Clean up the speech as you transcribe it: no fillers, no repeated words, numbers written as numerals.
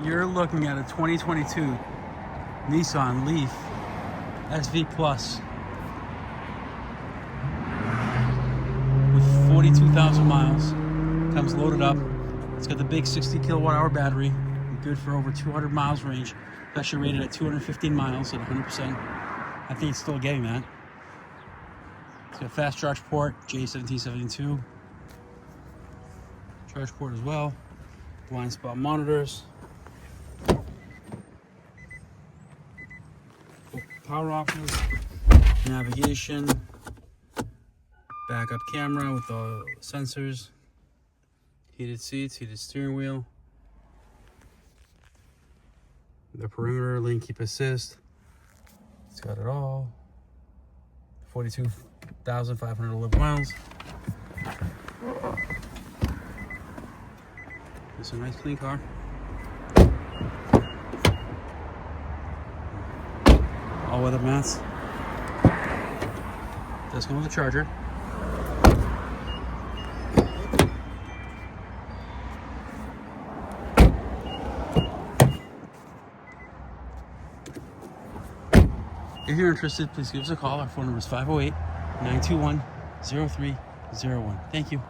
You're looking at a 2022 Nissan Leaf SV Plus with 42,000 miles. Comes loaded up. It's got the big 60 kilowatt hour battery, good for over 200 miles range. It's actually rated at 215 miles at 100%. I think it's still getting that. It's got a fast charge port, J1772. Charge port as well. Blind spot monitors. Power options, navigation, backup camera with the sensors, heated seats, heated steering wheel, the perimeter, lane keep assist. It's got it all. 42,511 miles. It's a nice clean car. All weather mats. Does come with a charger. If you're interested, please give us a call. Our phone number is 508-921-0301. Thank you.